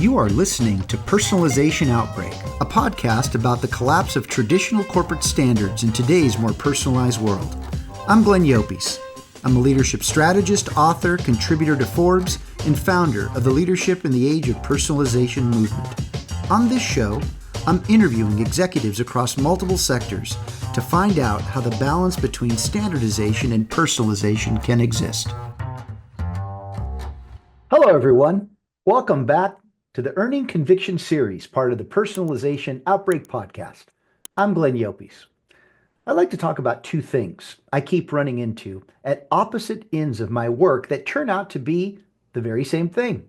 You are listening to Personalization Outbreak, a podcast about the collapse of traditional corporate standards in today's more personalized world. I'm Glenn Llopis. I'm a leadership strategist, author, contributor to Forbes, and founder of the Leadership in the Age of Personalization movement. On this show, I'm interviewing executives across multiple sectors to find out how the balance between standardization and personalization can exist. Hello, everyone. Welcome back to the Earning Conviction series, part of the Personalization Outbreak podcast. I'm Glenn Llopis. I'd like to talk about two things I keep running into at opposite ends of my work that turn out to be the very same thing.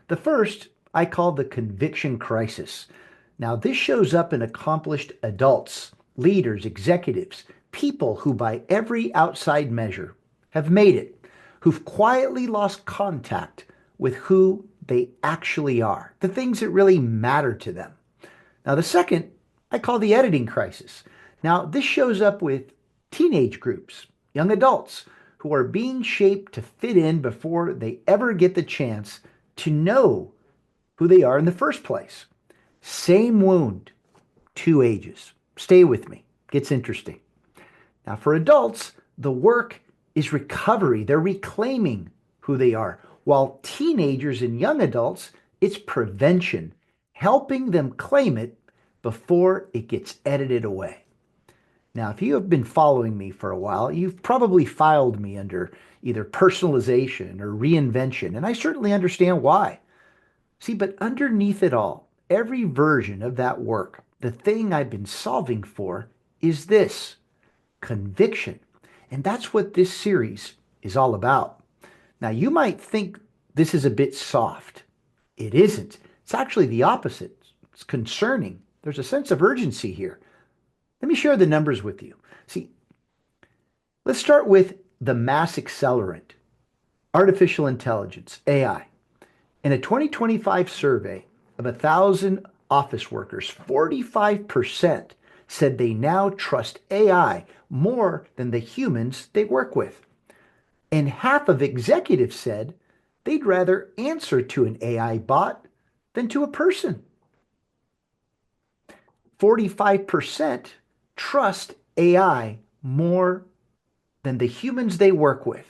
The first I call the conviction crisis. Now, this shows up in accomplished adults, leaders, executives, people who by every outside measure have made it, who've quietly lost contact with who they actually are, the things that really matter to them. Now, the second I call the editing crisis. Now, this shows up with teenage groups, young adults who are being shaped to fit in before they ever get the chance to know who they are in the first place. Same wound, two ages. Stay with me. Gets interesting. Now, for adults, the work is recovery. They're reclaiming who they are. While teenagers and young adults, it's prevention, helping them claim it before it gets edited away. Now, if you have been following me for a while, you've probably filed me under either personalization or reinvention, and I certainly understand why. See, but underneath it all, every version of that work, the thing I've been solving for is this: conviction. And that's what this series is all about. Now, you might think this is a bit soft. It isn't. It's actually the opposite. It's concerning. There's a sense of urgency here. Let me share the numbers with you. See, let's start with the mass accelerant, artificial intelligence, AI. In a 2025 survey of 1,000 office workers, 45% said they now trust AI more than the humans they work with. And half of executives said they'd rather answer to an AI bot than to a person. 45% trust AI more than the humans they work with.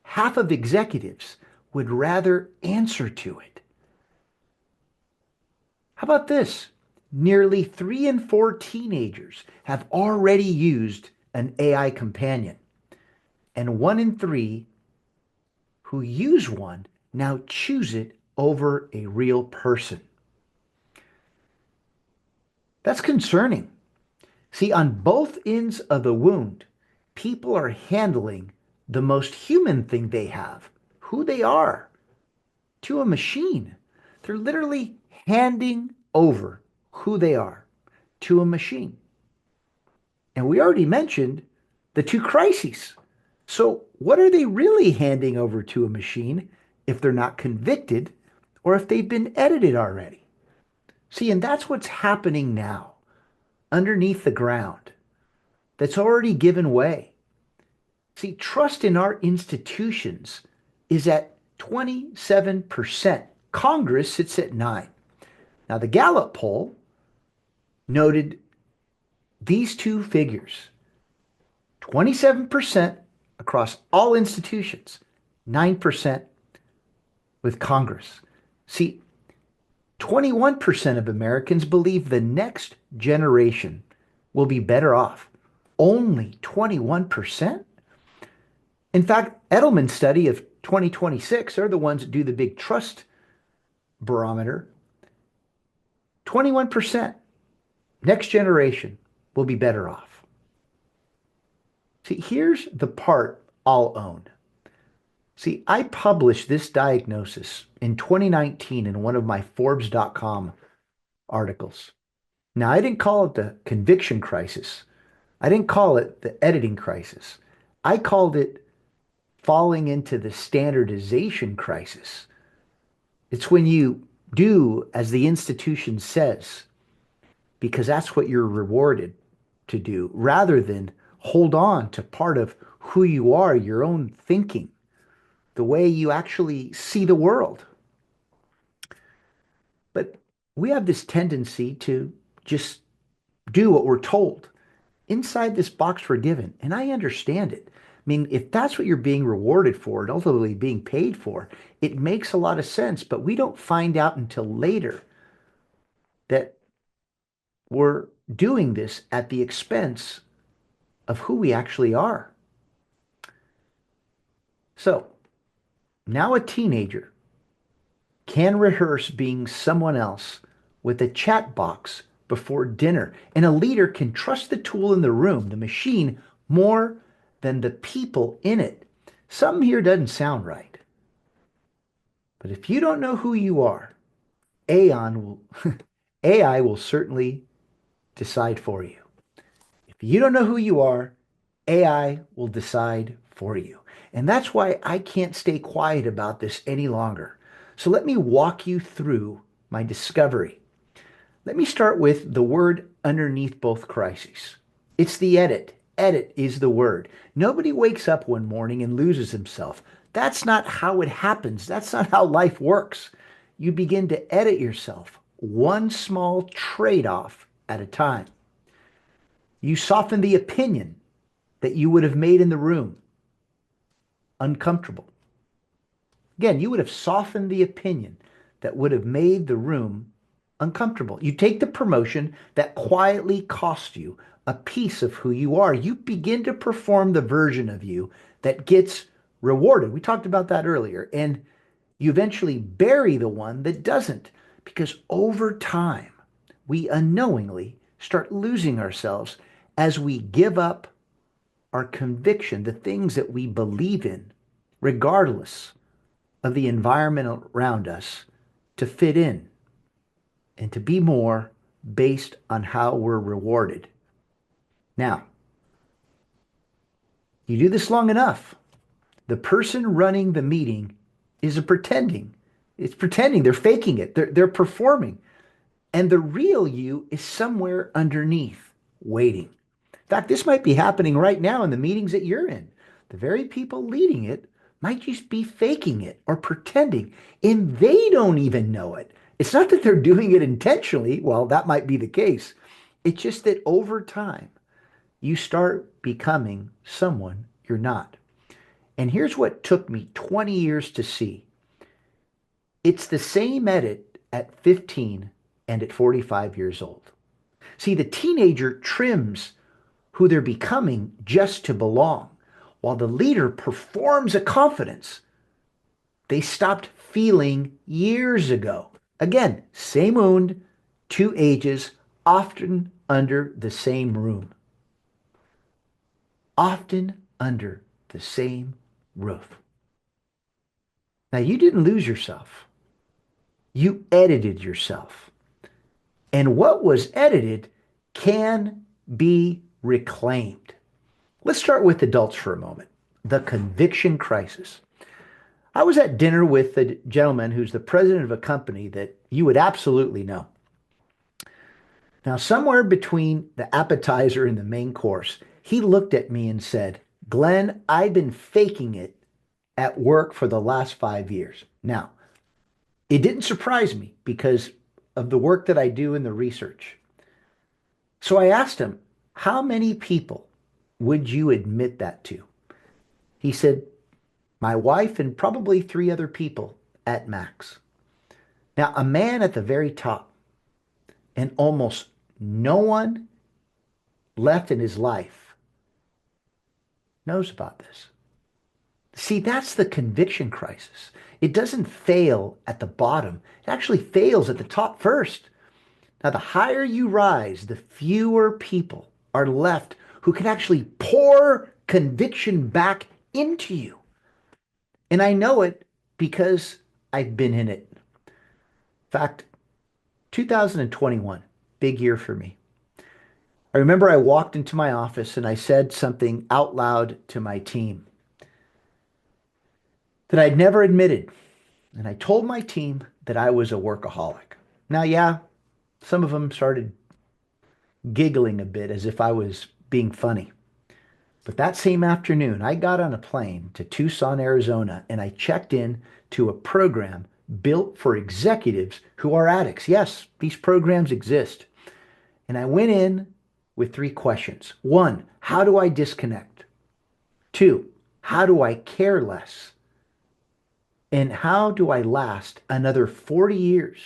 Half of executives would rather answer to it. How about this? Nearly 3 in 4 teenagers have already used an AI companion. And 1 in 3 who use one now choose it over a real person. That's concerning. See, on both ends of the wound, people are handling the most human thing they have, who they are, to a machine. They're literally handing over who they are to a machine. And we already mentioned the two crises. So what are they really handing over to a machine if they're not convicted or if they've been edited already? See, and that's what's happening now underneath the ground that's already given way. See, trust in our institutions is at 27%. Congress sits at 9%. Now, the Gallup poll noted these two figures: 27% across all institutions, 9% with Congress. See, 21% of Americans believe the next generation will be better off. Only 21%? In fact, Edelman's study of 2026, they're the ones that do the big trust barometer. 21%, next generation will be better off. See, here's the part I'll own. See, I published this diagnosis in 2019 in one of my Forbes.com articles. Now, I didn't call it the conviction crisis. I didn't call it the editing crisis. I called it falling into the standardization crisis. It's when you do as the institution says, because that's what you're rewarded to do, rather than hold on to part of who you are, your own thinking, the way you actually see the world. we have this tendency to just do what we're told inside this box we're given. And I understand it. I mean, if that's what you're being rewarded for and ultimately being paid for, it makes a lot of sense. But we don't find out until later that we're doing this at the expense of who we actually are. So now a teenager can rehearse being someone else with a chat box before dinner. And a leader can trust the tool in the room, the machine, more than the people in it. Something here doesn't sound right. But if you don't know who you are, Aeon will, AI will certainly decide for you. If you don't know who you are, AI will decide for you. And that's why I can't stay quiet about this any longer. So let me walk you through my discovery. Let me start with the word underneath both crises. It's the edit. Edit is the word. Nobody wakes up one morning and loses himself. That's not how it happens. That's not how life works. You begin to edit yourself, one small trade-off at a time. You soften the opinion that you would have made in the room uncomfortable. Again, you would have softened the opinion that would have made the room uncomfortable. You take the promotion that quietly cost you a piece of who you are. You begin to perform the version of you that gets rewarded. We talked about that earlier. And you eventually bury the one that doesn't, because over time, we unknowingly start losing ourselves as we give up our conviction, the things that we believe in, regardless of the environment around us, to fit in and to be more based on how we're rewarded. Now, you do this long enough, the person running the meeting is a pretending. It's pretending. They're faking it. They're performing. And the real you is somewhere underneath, waiting. In fact, this might be happening right now in the meetings that you're in. The very people leading it might just be faking it or pretending, and they don't even know it. It's not that they're doing it intentionally. Well, that might be the case. It's just that over time, you start becoming someone you're not. And here's what took me 20 years to see. It's the same edit at 15 and at 45 years old. See, the teenager trims who they're becoming just to belong, while the leader performs a confidence they stopped feeling years ago. Again, same wound, two ages, often under the same room. Often under the same roof. Now, you didn't lose yourself. You edited yourself. And what was edited can be reclaimed. Let's start with adults for a moment. The conviction crisis. I was at dinner with a gentleman who's the president of a company that you would absolutely know. Now, somewhere between the appetizer and the main course, he looked at me and said, "Glenn, I've been faking it at work for the last 5 years." Now, it didn't surprise me because of the work that I do in the research. So I asked him, "How many people would you admit that to?" He said, "My wife and probably three other people at max." Now, a man at the very top, and almost no one left in his life knows about this. See, that's the conviction crisis. It doesn't fail at the bottom. It actually fails at the top first. Now, the higher you rise, the fewer people are left who can actually pour conviction back into you. And I know it because I've been in it. In fact, 2021, big year for me. I remember I walked into my office and I said something out loud to my team that I'd never admitted. And I told my team that I was a workaholic. Now, yeah, some of them started giggling a bit as if I was being funny. But that same afternoon, I got on a plane to Tucson, Arizona, and I checked in to a program built for executives who are addicts. Yes, these programs exist. And I went in with three questions. One, how do I disconnect? Two, how do I care less? And how do I last another 40 years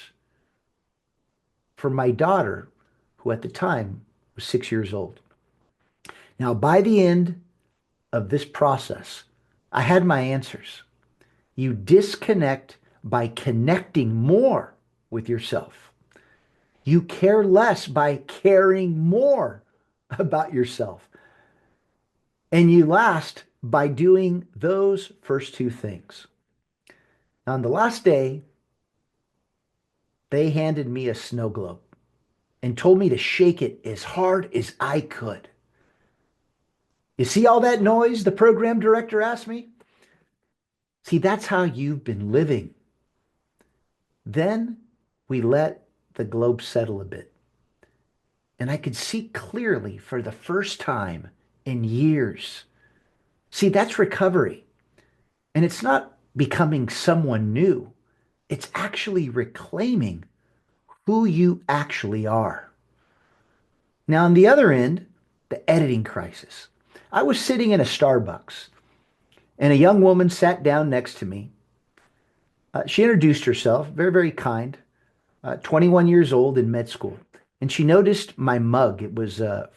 for my daughter, who at the time was 6 years old? Now, by the end of this process, I had my answers. You disconnect by connecting more with yourself. You care less by caring more about yourself. And you last by doing those first two things. On the last day, they handed me a snow globe and told me to shake it as hard as I could. You see all that noise? The program director asked me. See, that's how you've been living. Then we let the globe settle a bit. And I could see clearly for the first time in years. See, that's recovery. And it's not becoming someone new. It's actually reclaiming who you actually are. Now, on the other end, the editing crisis. I was sitting in a Starbucks and a young woman sat down next to me. She introduced herself, very, very kind, 21 years old in med school. And she noticed my mug. It was a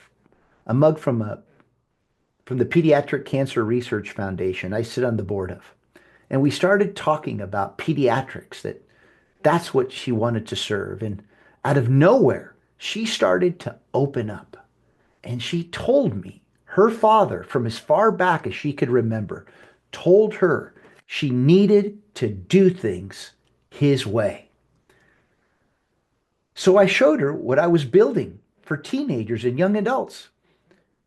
mug from the Pediatric Cancer Research Foundation I sit on the board of. And we started talking about pediatrics, that's what she wanted to serve. And out of nowhere, she started to open up. And she told me her father, from as far back as she could remember, told her she needed to do things his way. So I showed her what I was building for teenagers and young adults.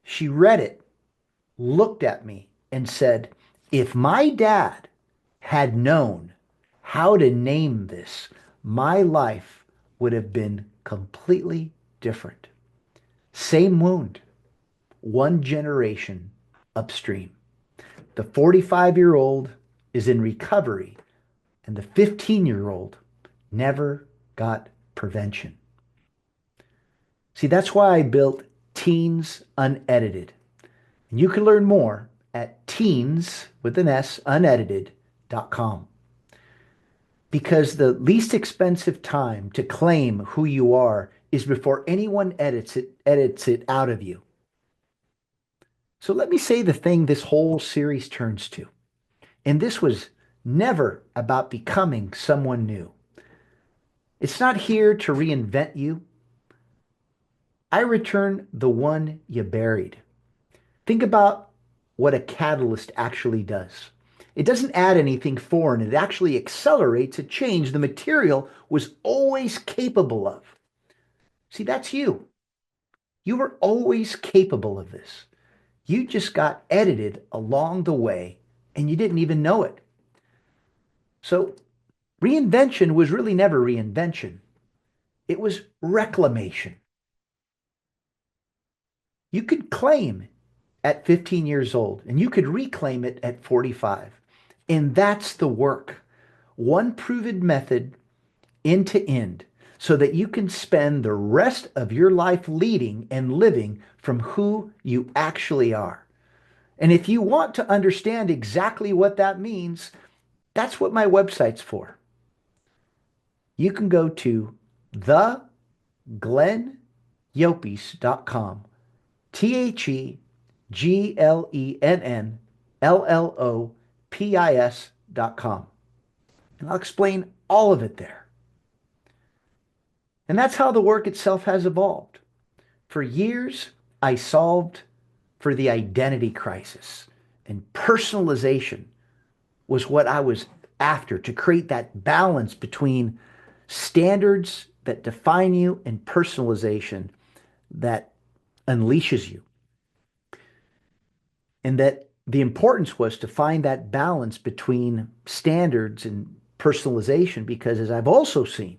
She read it, looked at me, and said, if my dad had known how to name this, my life would have been completely different. Same wound, one generation upstream. The 45-year-old is in recovery, and the 15-year-old never got prevention. See, that's why I built Teens Unedited. And you can learn more at teens with an S unedited.com. Because the least expensive time to claim who you are is before anyone edits it out of you. So let me say the thing this whole series turns to. And this was never about becoming someone new. It's not here to reinvent you. I return the one you buried. Think about what a catalyst actually does. It doesn't add anything foreign. It actually accelerates a change the material was always capable of. See, that's you. You were always capable of this. You just got edited along the way and you didn't even know it. So reinvention was really never reinvention. It was reclamation. You could claim at 15 years old and you could reclaim it at 45. And that's the work. One proven method end to end so that you can spend the rest of your life leading and living from who you actually are. And if you want to understand exactly what that means, that's what my website's for. You can go to theglennyopis.com. TheGlennLLOPIS.com. And I'll explain all of it there. And that's how the work itself has evolved. For years, I solved for the identity crisis, and personalization was what I was after, to create that balance between standards that define you and personalization that unleashes you. And that the importance was to find that balance between standards and personalization, because as I've also seen,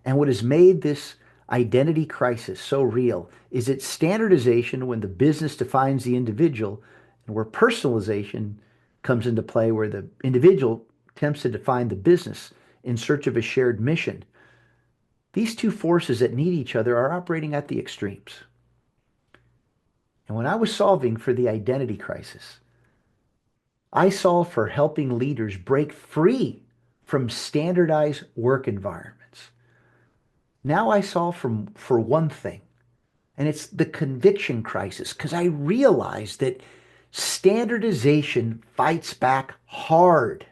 and what has made this identity crisis so real is its standardization when the business defines the individual, and where personalization comes into play, where the individual attempts to define the business. in search of a shared mission. These two forces that need each other are operating at the extremes. And when I was solving for the identity crisis, I solved for helping leaders break free from standardized work environments. Now I solve for one thing, and it's the conviction crisis, because I realized that standardization fights back hard.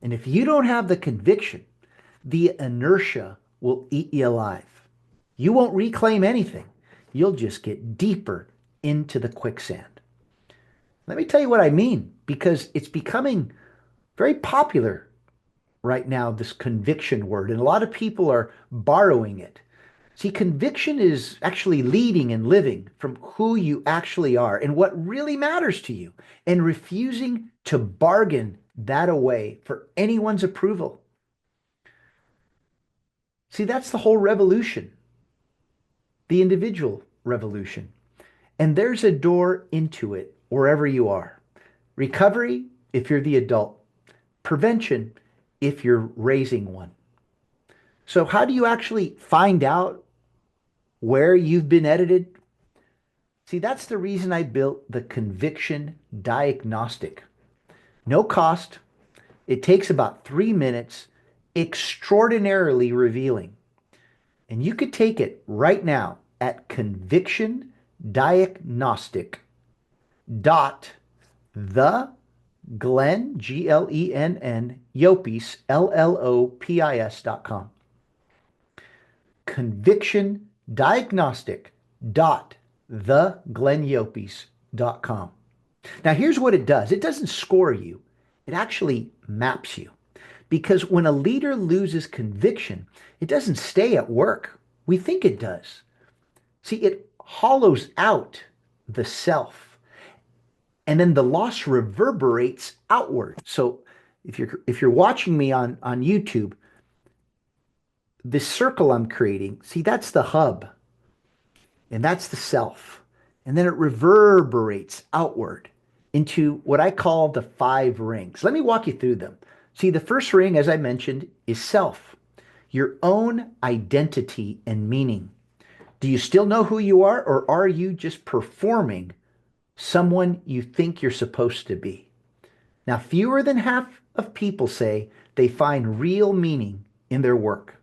And if you don't have the conviction, the inertia will eat you alive. You won't reclaim anything. You'll just get deeper into the quicksand. Let me tell you what I mean, because it's becoming very popular right now, this conviction word, and a lot of people are borrowing it. See, conviction is actually leading and living from who you actually are and what really matters to you, and refusing to bargain that away for anyone's approval. See, that's the whole revolution, the individual revolution. And there's a door into it wherever you are. Recovery, if you're the adult. Prevention, if you're raising one. So how do you actually find out where you've been edited? See, that's the reason I built the Conviction Diagnostic. No cost. It takes about 3 minutes, extraordinarily revealing. And you could take it right now at convictiondiagnostic dot the Glenn, Glenn, Llopis, Llopis.com. Conviction Diagnostic dot the Glenn Now here's what it does. It doesn't score you. It actually maps you. Because when a leader loses conviction, it doesn't stay at work. We think it does. See, it hollows out the self. And then the loss reverberates outward. So if you're watching me on YouTube, this circle I'm creating, see, that's the hub. And that's the self. And then it reverberates outward into what I call the 5 rings. Let me walk you through them. See, the first ring, as I mentioned, is self, your own identity and meaning. Do you still know who you are, or are you just performing someone you think you're supposed to be? Now, fewer than half of people say they find real meaning in their work.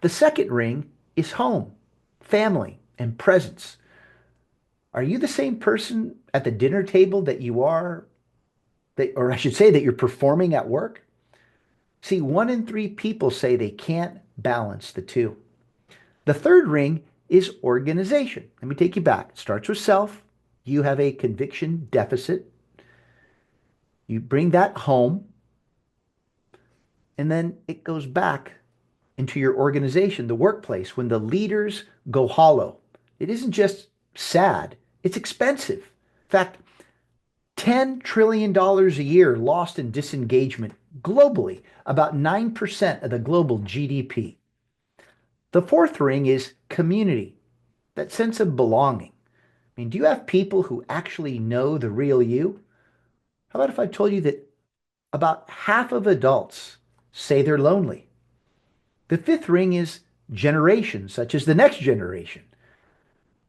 The second ring is home, family, and presence. Are you the same person at the dinner table that you are, or I should say that you're performing at work? See, 1 in 3 people say they can't balance the two. The third ring is organization. Let me take you back. It starts with self. You have a conviction deficit. You bring that home, and then it goes back into your organization, the workplace, when the leaders go hollow. It isn't just sad, it's expensive. In fact, $10 trillion a year lost in disengagement globally, about 9% of the global GDP. The fourth ring is community, that sense of belonging. I mean, do you have people who actually know the real you? How about if I told you that about half of adults say they're lonely? The fifth ring is generation, such as the next generation.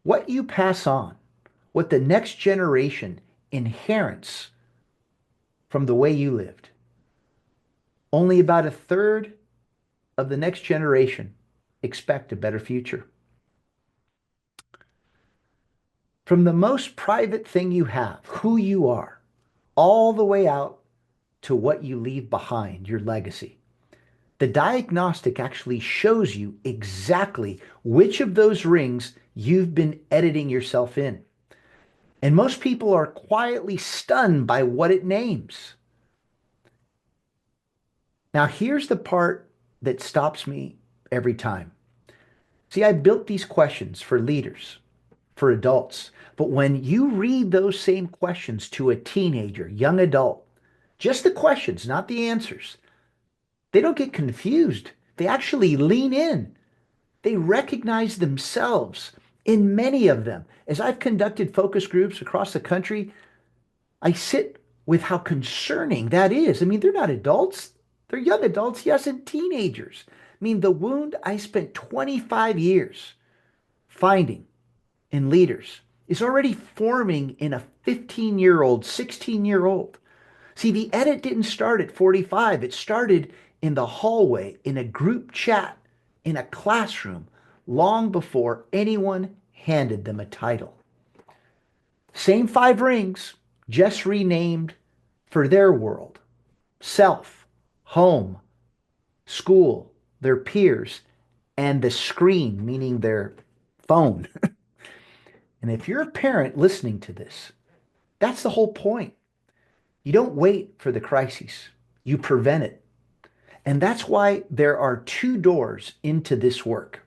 What you pass on, what the next generation inherits from the way you lived. Only about a third of the next generation expect a better future. From the most private thing you have, who you are, all the way out to what you leave behind, your legacy. The diagnostic actually shows you exactly which of those rings you've been editing yourself in. And most people are quietly stunned by what it names. Now, here's the part that stops me every time. See, I built these questions for leaders, for adults. But when you read those same questions to a teenager, young adult, just the questions, not the answers, they don't get confused. They actually lean in. They recognize themselves in many of them. As I've conducted focus groups across the country, I sit with how concerning that is. I mean, they're not adults. They're young adults, yes, and teenagers. I mean, the wound I spent 25 years finding in leaders is already forming in a 15-year-old, 16-year-old. See, the edit didn't start at 45. It started in the hallway, in a group chat, in a classroom, long before anyone handed them a title. Same five rings, just renamed for their world: self, home, school, their peers, and the screen, meaning their phone. And if you're a parent listening to this, that's the whole point. You don't wait for the crises, you prevent it. And that's why there are two doors into this work.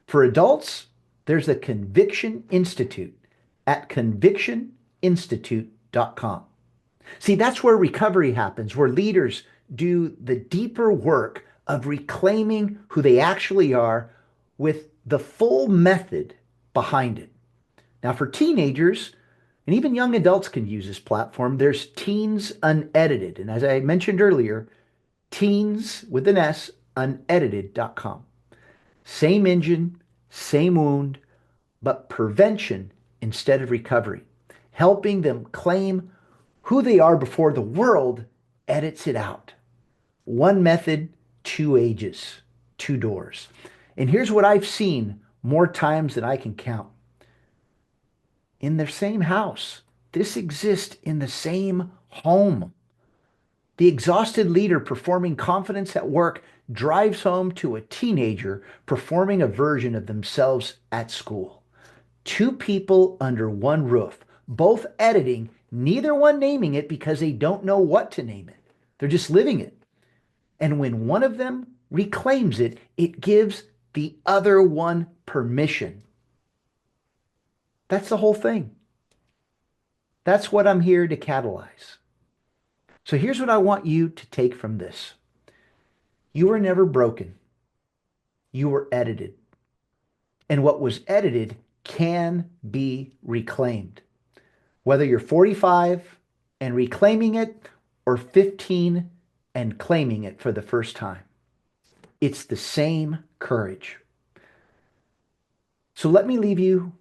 For adults, there's the Conviction Institute at convictioninstitute.com. See, that's where recovery happens, where leaders do the deeper work of reclaiming who they actually are with the full method behind it. Now, for teenagers, and even young adults can use this platform, there's Teens Unedited. And as I mentioned earlier, teens with an S, unedited.com. Same engine, same wound, but prevention instead of recovery, helping them claim who they are before the world edits it out. One method, two ages, two doors. And here's what I've seen more times than I can count. In the same house, this exists in the same home. The exhausted leader performing confidence at work drives home to a teenager performing a version of themselves at school. Two people under one roof, both editing, neither one naming it because they don't know what to name it. They're just living it. And when one of them reclaims it, it gives the other one permission. That's the whole thing. That's what I'm here to catalyze. So here's what I want you to take from this. You were never broken. You were edited. And what was edited can be reclaimed. Whether you're 45 and reclaiming it or 15 and claiming it for the first time, it's the same courage. So let me leave you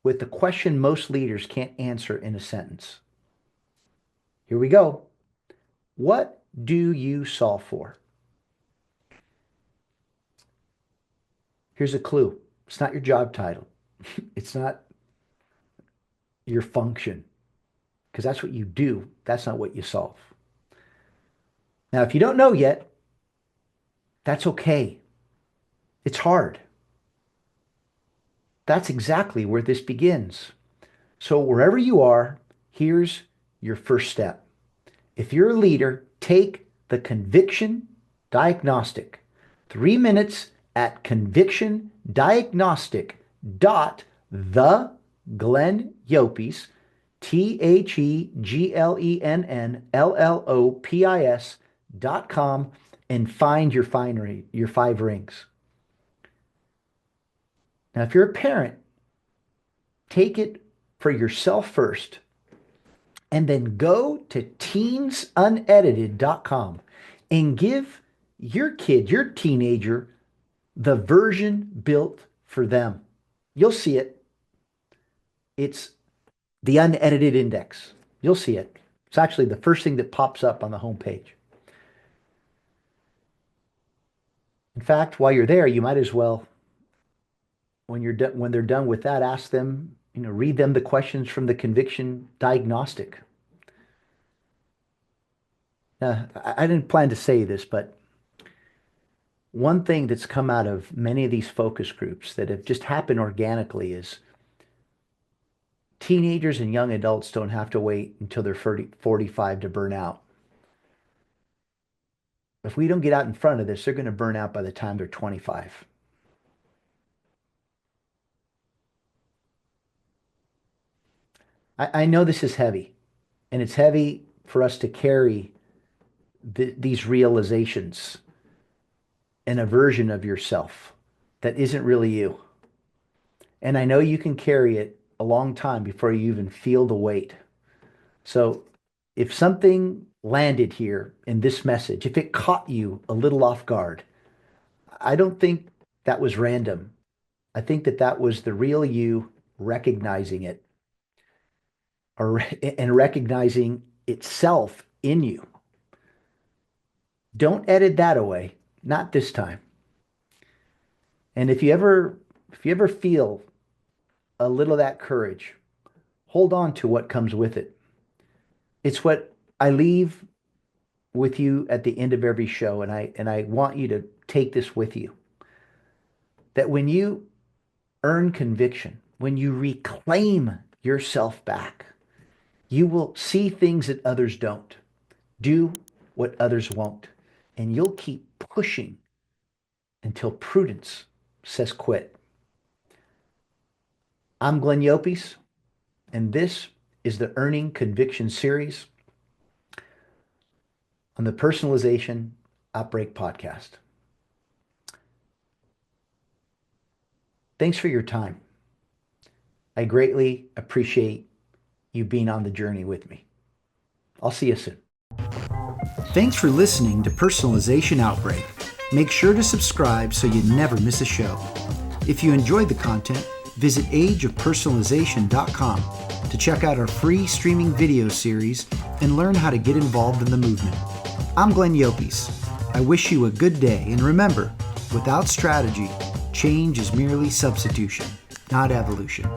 with the question most leaders can't answer in a sentence. Here we go. What do you solve for? Here's a clue. It's not your job title. It's not your function, because that's what you do. That's not what you solve. Now, if you don't know yet, that's okay. It's hard. That's exactly where this begins. So wherever you are, here's your first step. If you're a leader, take the conviction diagnostic. 3 minutes at convictiondiagnostic.theglenn TheGlennLlopis.com and find your five rings. Now, if you're a parent, take it for yourself first and then go to teensunedited.com and give your kid, your teenager, the version built for them. You'll see it. It's the unedited index. You'll see it. It's actually the first thing that pops up on the homepage. In fact, while you're there, you might as well, when they're done with that, ask them, read them the questions from the conviction diagnostic. I didn't plan to say this, but one thing that's come out of many of these focus groups that have just happened organically is teenagers and young adults don't have to wait until they're 45 to burn out. If we don't get out in front of this, they're going to burn out by the time they're 25. I know this is heavy, and it's heavy for us to carry these realizations and a version of yourself that isn't really you. And I know you can carry it a long time before you even feel the weight. So If something landed here in this message, if it caught you a little off guard, I don't think that was random. I think that that was the real you recognizing it and recognizing itself in you. Don't edit that away. Not this time. And if you ever feel a little of that courage, hold on to what comes with it. It's what I leave with you at the end of every show, and I want you to take this with you. That when you earn conviction, when you reclaim yourself back, you will see things that others don't, do what others won't, and you'll keep pushing until prudence says quit. I'm Glenn Llopis, and this is the Earning Conviction series on the Personalization Outbreak podcast. Thanks for your time. I greatly appreciate you being on the journey with me. I'll see you soon. Thanks for listening to Personalization Outbreak. Make sure to subscribe so you never miss a show. If you enjoyed the content, visit ageofpersonalization.com to check out our free streaming video series and learn how to get involved in the movement. I'm Glenn Llopis. I wish you a good day, and remember, without strategy, change is merely substitution, not evolution.